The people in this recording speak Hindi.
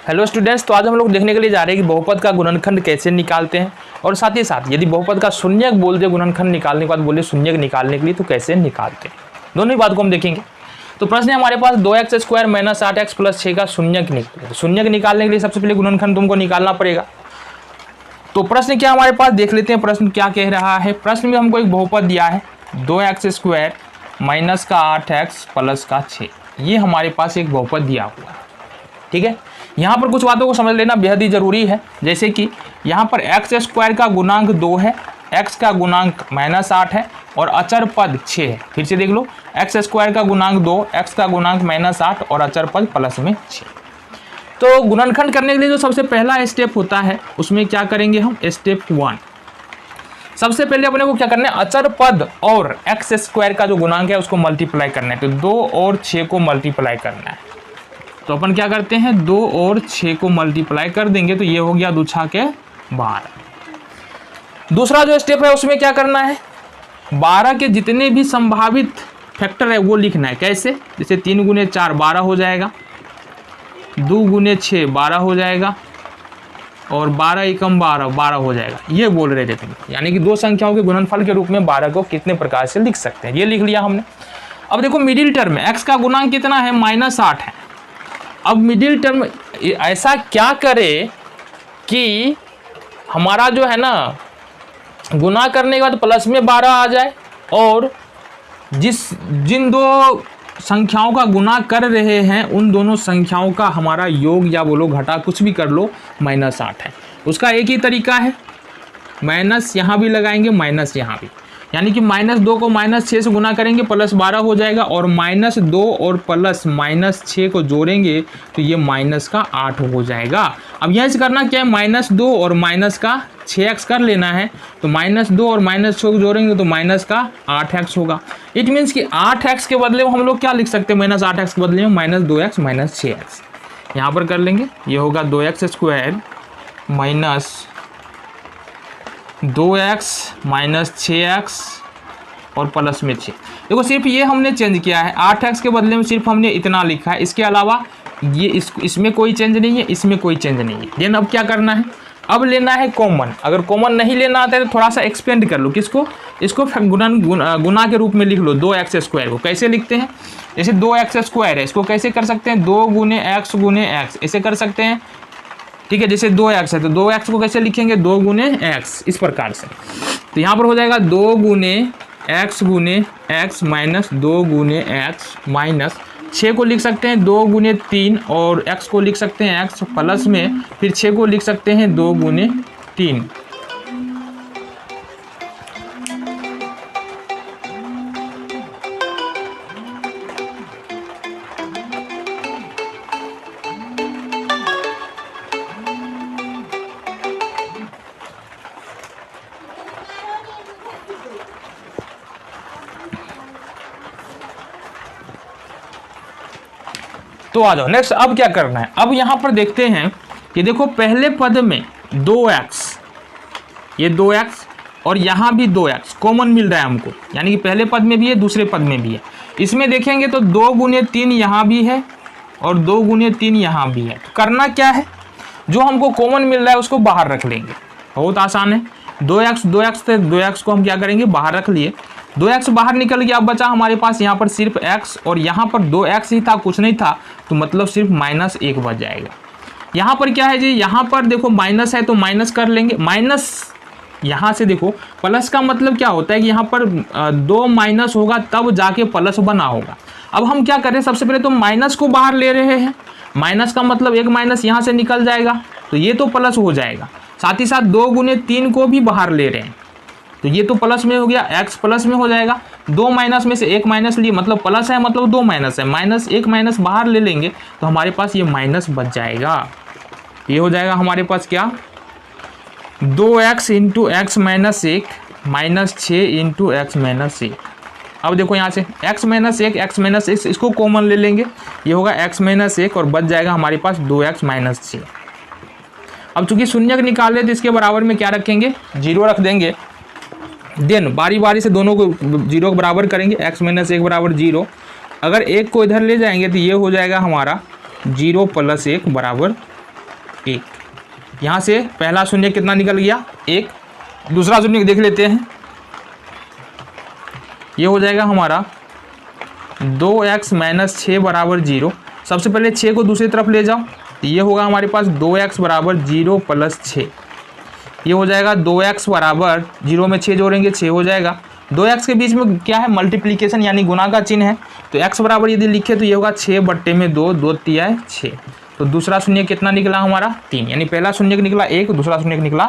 हेलो स्टूडेंट्स, तो आज हम लोग देखने के लिए जा रहे हैं कि बहुपद का गुणनखंड कैसे निकालते हैं और साथ ही साथ यदि बहुपद का शून्यक बोल दे गुणनखंड निकालने के बाद बोले शून्यक निकालने के लिए तो कैसे निकालते हैं, दोनों ही बात को हम देखेंगे। तो प्रश्न है हमारे पास 2x² - 8x + 6 का शून्यक निकाले। शून्यक निकालने के लिए सबसे पहले गुणनखंड तुमको निकालना पड़ेगा। तो प्रश्न क्या हमारे पास देख लेते हैं, प्रश्न क्या कह रहा है। प्रश्न में हमको एक बहुपद दिया है 2x² - 8x + 6, ये हमारे पास एक बहुपद दिया हुआ है। ठीक है, यहाँ पर कुछ बातों को समझ लेना बेहद ही जरूरी है। जैसे कि यहाँ पर x² का गुणांक 2 है, x का गुणांक -8 है और अचर पद 6 है। फिर से देख लो, x² का गुणांक 2, x का गुणांक -8 और अचर पद +6। तो गुणनखंड करने के लिए जो सबसे पहला स्टेप होता है उसमें क्या करेंगे हम, स्टेप 1। सबसे पहले अपने को क्या करना है, अचर पद और x² का जो गुणांक है उसको मल्टीप्लाई करना है। तो 2 और 6 को मल्टीप्लाई करना है। तो अपन क्या करते हैं, 2 और 6 को मल्टीप्लाई कर देंगे तो ये हो गया 2 × 12। दूसरा जो स्टेप है उसमें क्या करना है, 12 के जितने भी संभावित फैक्टर है वो लिखना है। कैसे, जैसे 3 × 4 12 हो जाएगा, 2 × 6 12 हो जाएगा और 12 एकम 12 हो जाएगा। ये बोल रहे थे तुम, यानी कि दो संख्याओं के गुणनफल के रूप में 12 को कितने प्रकार से लिख सकते हैं, ये लिख लिया हमने। अब देखो मिडिल टर्म में x का गुणांक कितना है, -8 है। अब मिडिल टर्म ऐसा क्या करे कि हमारा जो है ना गुना करने के बाद प्लस में 12 आ जाए और जिन दो संख्याओं का गुना कर रहे हैं उन दोनों संख्याओं का हमारा योग या बोलो घटा कुछ भी कर लो -8 है। उसका एक ही तरीका है, माइनस यहाँ भी लगाएंगे माइनस यहाँ भी, यानी कि -2 को -6 से गुना करेंगे +12 हो जाएगा और -2 और +6 को जोड़ेंगे तो ये -8 हो जाएगा। अब यहाँ से करना क्या है, -2 और -6x कर लेना है। तो -2 और -6 को जोड़ेंगे तो -8x होगा। इट मीन्स कि 8x के बदले में हम लोग क्या लिख सकते हैं, -8x के बदले में -2x - 6x। यहाँ पर कर लेंगे, ये होगा 2x² - 2x - 6x और प्लस में 6। देखो सिर्फ ये हमने चेंज किया है, 8x के बदले में सिर्फ हमने इतना लिखा है। इसके अलावा ये इसमें कोई चेंज नहीं है, इसमें कोई चेंज नहीं है। देन अब क्या करना है, अब लेना है कॉमन। अगर कॉमन नहीं लेना आता है तो थोड़ा सा एक्सपेंड कर लो। किसको, इसको गुना के रूप में लिख लो 2x² को। कैसे लिखते हैं, जैसे 2x² है, इसको कैसे कर सकते हैं, 2 × x × x ऐसे कर सकते हैं। ठीक है, जैसे 2x है तो 2x को कैसे लिखेंगे, 2 × x, इस प्रकार से। तो यहाँ पर हो जाएगा 2 × x × x - 2 × x - 6 को लिख सकते हैं 2 × 3 और x को लिख सकते हैं x प्लस में, फिर 6 को लिख सकते हैं 2 × 3। तो आ जाओ नेक्स्ट, अब क्या करना है। अब यहाँ पर देखते हैं कि देखो पहले पद में 2x, ये 2x और यहाँ भी 2x कॉमन मिल रहा है हमको, यानी कि पहले पद में भी है दूसरे पद में भी है। इसमें देखेंगे तो 2 × 3 यहाँ भी है और 2 × 3 यहाँ भी है। तो करना क्या है, जो हमको कॉमन मिल रहा है उसको बाहर रख लेंगे, बहुत आसान है। 2x थे, 2x को हम क्या करेंगे, बाहर रख लिए। 2x बाहर निकल गया, अब बचा हमारे पास यहाँ पर सिर्फ x और यहाँ पर 2x ही था, कुछ नहीं था, तो मतलब सिर्फ -1 बच जाएगा। यहाँ पर क्या है जी, यहाँ पर देखो माइनस है तो माइनस कर लेंगे, माइनस यहाँ से देखो प्लस का मतलब क्या होता है कि यहाँ पर 2 माइनस होगा तब जाके प्लस बना होगा। अब हम क्या करें, सबसे पहले तो माइनस को बाहर ले रहे हैं, माइनस का मतलब एक माइनस यहाँ से निकल जाएगा तो ये तो प्लस हो जाएगा। साथ ही साथ 2 × 3 को भी बाहर ले रहे हैं तो ये तो प्लस में हो गया, x प्लस में हो जाएगा। 2 माइनस में से 1 माइनस लिए, मतलब प्लस है मतलब 2 माइनस है, -1 माइनस बाहर ले लेंगे तो हमारे पास ये माइनस बच जाएगा। ये हो जाएगा हमारे पास क्या, 2x × x - 1 -6 × x - 1। अब देखो यहाँ से x - 1 x - 1 इसको कॉमन ले लेंगे, ये होगा x - 1 और बच जाएगा हमारे पास 2x - 6। अब चूंकि शून्यक निकाले तो इसके बराबर में क्या रखेंगे, 0 रख देंगे। देन बारी बारी से दोनों को 0 के बराबर करेंगे, x - 1 बराबर 0। अगर एक को इधर ले जाएंगे तो ये हो जाएगा हमारा 0 + 1 बराबर 1। यहाँ से पहला शून्य कितना निकल गया 1, दूसरा शून्य देख लेते हैं। ये हो जाएगा हमारा 2x - 6 बराबर 0। सबसे पहले 6 को दूसरी तरफ ले जाओ, तो ये होगा हमारे पास 2x बराबर 0 + 6। ये हो जाएगा 2x बराबर 0 में 6 जोड़ेंगे 6 हो जाएगा। 2x के बीच में क्या है मल्टीप्लिकेशन यानी गुना का चिन्ह है, तो x बराबर यदि लिखे तो ये होगा 6/2, 2 तिया 6। तो दूसरा शून्य कितना निकला हमारा 3, यानी पहला शून्य निकला 1, दूसरा शून्य निकला